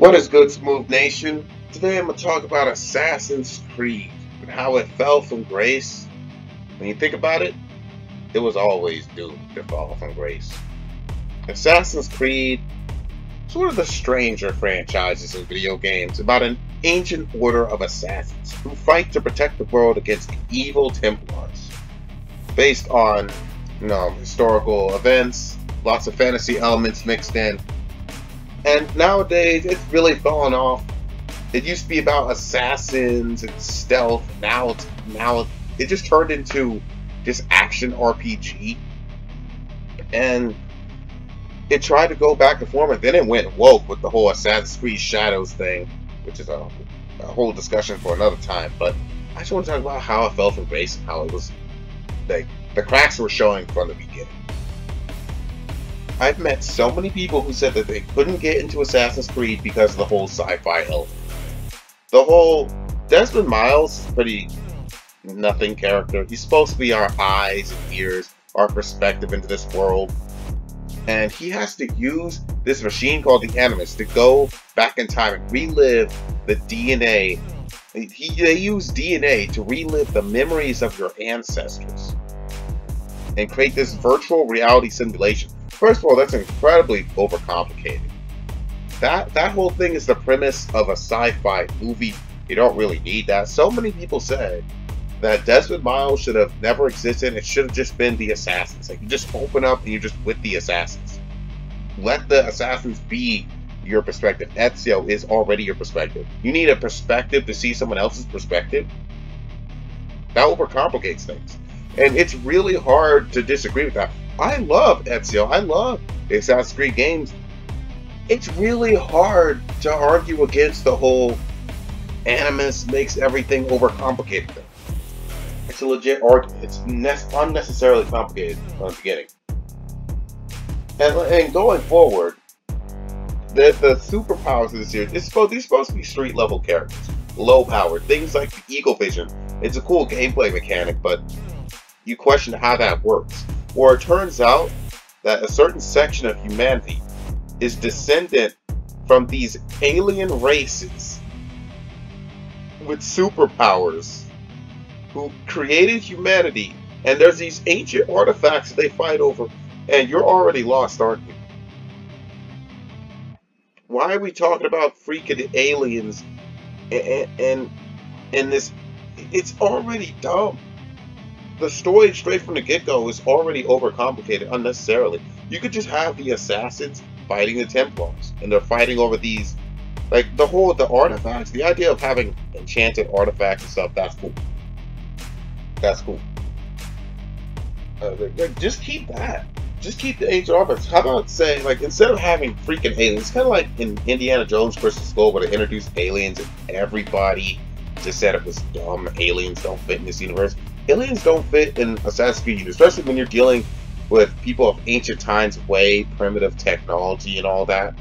What is good, Smooth Nation? Today I'm going to talk about Assassin's Creed and how it fell from grace. When you think about it, it was always doomed to fall from grace. Assassin's Creed is one of the stranger franchises in video games about an ancient order of assassins who fight to protect the world against evil Templars. Based on, historical events, lots of fantasy elements mixed in. And nowadays, it's really fallen off. It used to be about assassins and stealth. Now it just turned into this action RPG. And it tried to go back to form, and then it went woke with the whole Assassin's Creed Shadows thing, which is a whole discussion for another time. But I just want to talk about how it fell from grace and how it was like the cracks were showing from the beginning. I've met so many people who said that they couldn't get into Assassin's Creed because of the whole sci-fi element. The whole Desmond Miles is pretty nothing character. He's supposed to be our eyes and ears, our perspective into this world. And he has to use this machine called the Animus to go back in time and relive the DNA. They use DNA to relive the memories of your ancestors and create this virtual reality simulation. First of all, that's incredibly overcomplicated. That whole thing is the premise of a sci-fi movie. You don't really need that. So many people say that Desmond Miles should have never existed. It should have just been the assassins. Like, you just open up and you're just with the assassins. Let the assassins be your perspective. Ezio is already your perspective. You need a perspective to see someone else's perspective. That overcomplicates things. And it's really hard to disagree with that. I love Ezio. I love the Assassin's Creed games. It's really hard to argue against the whole Animus makes everything overcomplicated thing. It's a legit argument. It's unnecessarily complicated from the beginning. And going forward, the superpowers of the series, they're supposed to be street level characters. Low power. Things like the Eagle Vision. It's a cool gameplay mechanic, but you question how that works. Or it turns out that a certain section of humanity is descendant from these alien races with superpowers who created humanity, and there's these ancient artifacts that they fight over, and you're already lost, aren't you? Why are we talking about freaking aliens and this? It's already dumb. The story straight from the get-go is already overcomplicated unnecessarily. You could just have the assassins fighting the Templars, and they're fighting over these, like the artifacts. The idea of having enchanted artifacts and stuff, that's cool. That's cool. Just keep that. Just keep the ancient artifacts. How about say, like, instead of having freaking aliens, kind of like in Indiana Jones Crystal Skull, where they introduced aliens and everybody just said it was dumb. Aliens don't fit in this universe. Aliens don't fit in Assassin's Creed, especially when you're dealing with people of ancient times, way primitive technology and all that.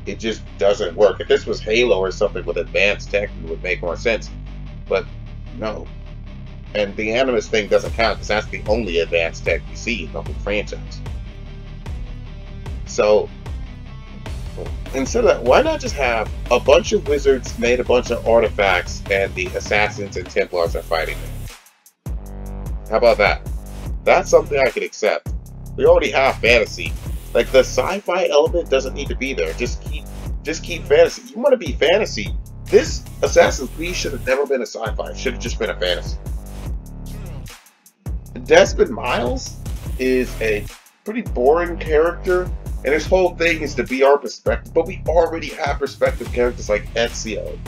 It just doesn't work. If this was Halo or something with advanced tech, it would make more sense. But no. And the Animus thing doesn't count because that's the only advanced tech you see in the whole franchise. So, instead of that, why not just have a bunch of wizards made a bunch of artifacts and the assassins and Templars are fighting them? How about that? That's something I could accept. We already have fantasy. Like, the sci-fi element doesn't need to be there. Just keep fantasy. You want to be fantasy. This Assassin's Creed should have never been a sci-fi. It should have just been a fantasy. Desmond Miles is a pretty boring character, and his whole thing is to be our perspective. But we already have perspective characters like Ezio,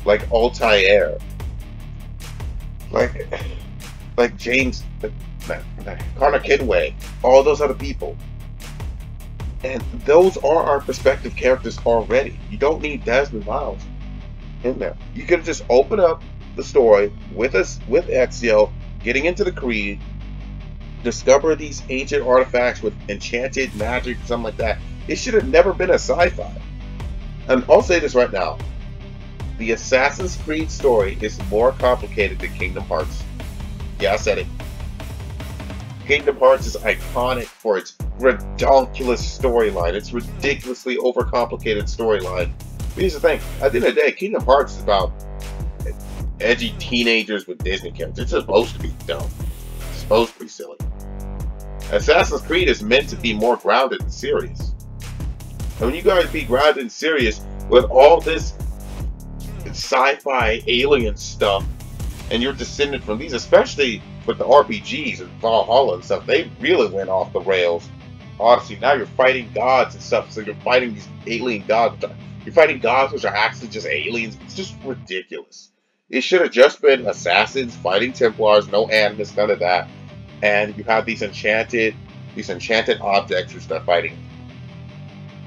like Altair, like James, Connor Kidway, all those other people. And those are our perspective characters already. You don't need Desmond Miles in there. You can just open up the story with Ezio getting into the Creed, discover these ancient artifacts with enchanted magic, something like that. It should have never been a sci-fi. And I'll say this right now. The Assassin's Creed story is more complicated than Kingdom Hearts. Yeah, I said it. Kingdom Hearts is iconic for its redonkulous storyline, its ridiculously overcomplicated storyline, Here's the thing. At the end of the day, Kingdom Hearts is about edgy teenagers with Disney characters. It's supposed to be dumb. It's supposed to be silly. Assassin's Creed is meant to be more grounded and serious. And when you guys be grounded and serious with all this sci-fi alien stuff, and you're descended from these, especially with the RPGs and Valhalla and stuff, they really went off the rails. Honestly, now you're fighting gods and stuff, so you're fighting these alien gods. You're fighting gods which are actually just aliens. It's just ridiculous. It should have just been assassins fighting Templars, no animus, none of that. And you have these enchanted objects which they're fighting.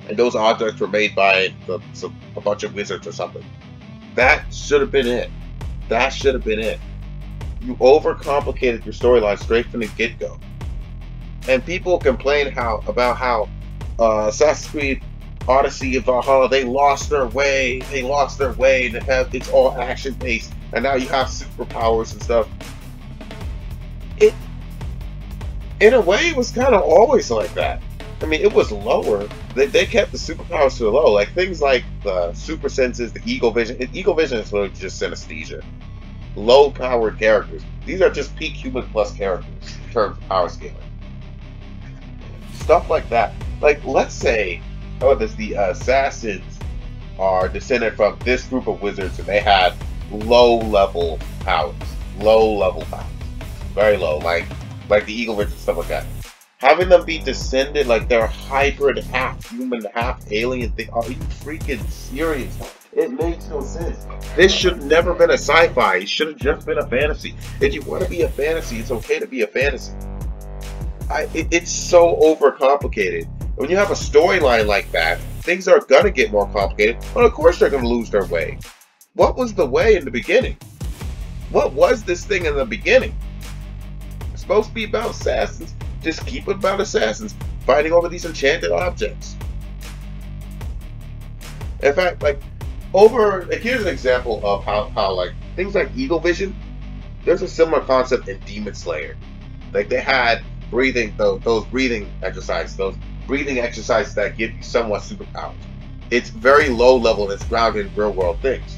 And those objects were made by a bunch of wizards or something. That should have been it. That should have been it. You overcomplicated your storyline straight from the get-go. And people complain about how Assassin's Creed Odyssey and Valhalla, they lost their way. They lost their way. It's all action-based. And now you have superpowers and stuff. In a way, it was kind of always like that. I mean, it was lower. They kept the superpowers to the low. Like things like the super senses, the Eagle Vision. Eagle Vision is literally just synesthesia. Low-powered characters. These are just peak human plus characters in terms of power scaling. Stuff like that. Like, let's say, the assassins are descended from this group of wizards and they had low-level powers. Low-level powers. Very low. Like the Eagle Vision, stuff like that. Having them be descended like they're hybrid, half human, half alien thing. Are you freaking serious? It makes no sense. This should never been a sci-fi. It should have just been a fantasy. If you want to be a fantasy, it's okay to be a fantasy. It's so overcomplicated. When you have a storyline like that, things are going to get more complicated. Well, of course they're going to lose their way. What was the way in the beginning? What was this thing in the beginning? It's supposed to be about assassins. Just keep it about assassins fighting over these enchanted objects. In fact, here's an example of how like things like Eagle Vision, there's a similar concept in Demon Slayer. Like they had those breathing exercises that give you somewhat superpowers. It's very low level and it's grounded in real world things.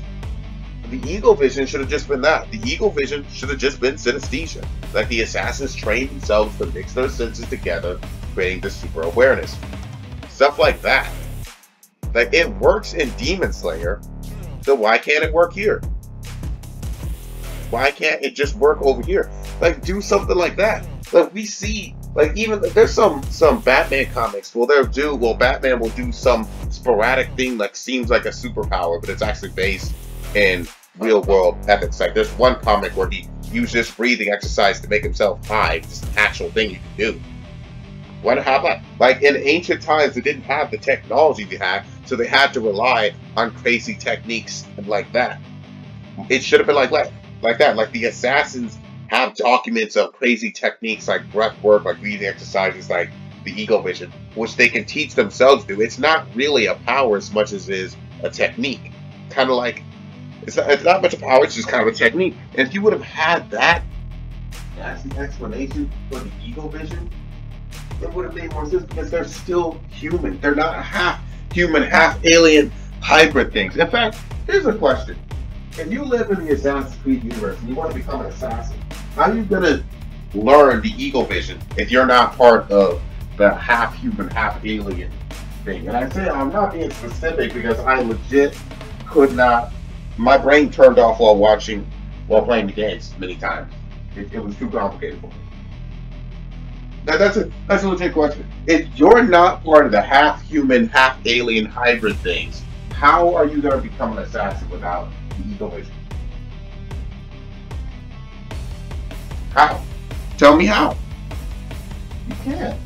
The Eagle Vision should have just been that. The Eagle Vision should have just been synesthesia. Like the assassins trained themselves to mix their senses together, creating this super awareness. Stuff like that. Like it works in Demon Slayer, so why can't it work here? Why can't it just work over here? Like do something like that. Like we see, like even there's some Batman comics. Batman will do some sporadic thing like seems like a superpower, but it's actually based in real world ethics. Like there's one comic where he used this breathing exercise to make himself high. It's an actual thing you can do. Why not have that? Like in ancient times, they didn't have the technology they had, so they had to rely on crazy techniques and like that. It should have been like that. Like the assassins have documents of crazy techniques like breath work, like breathing exercises, like the Eagle Vision, which they can teach themselves to do. It's not really a power as much as it is a technique. Kind of like it's not much of power, it's just kind of a technique. And if you would have had that as the explanation for the Eagle Vision, it would have made more sense because they're still human. They're not half human, half alien hybrid things. In fact, here's a question. If you live in the Assassin's Creed universe and you want to become an assassin, how are you going to learn the Eagle Vision if you're not part of the half human, half alien thing? And I say I'm not being specific because I legit could not. My brain turned off while playing the games many times. It was too complicated for me. Now that's a legit question. If you're not part of the half human, half alien hybrid things, how are you going to become an assassin without the Eagle Vision? How? Tell me how. You can't.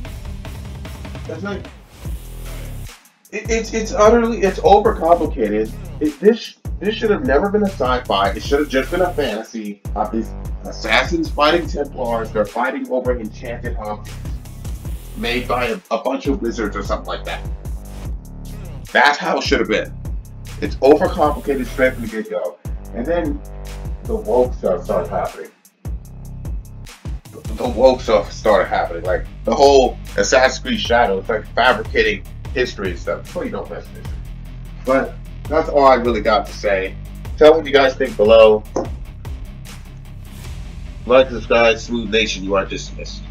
That's like it's overcomplicated. This should have never been a sci-fi. It should have just been a fantasy of these assassins fighting Templars. They're fighting over enchanted objects made by a bunch of wizards or something like that. That's how it should have been. It's overcomplicated straight from the get-go. And then the woke stuff started happening. The woke stuff started happening. Like the whole Assassin's Creed Shadows, like fabricating history and stuff. So you don't mess with history. But that's all I really got to say. Tell me what you guys think below. Like, subscribe, Smooth Nation, you are dismissed.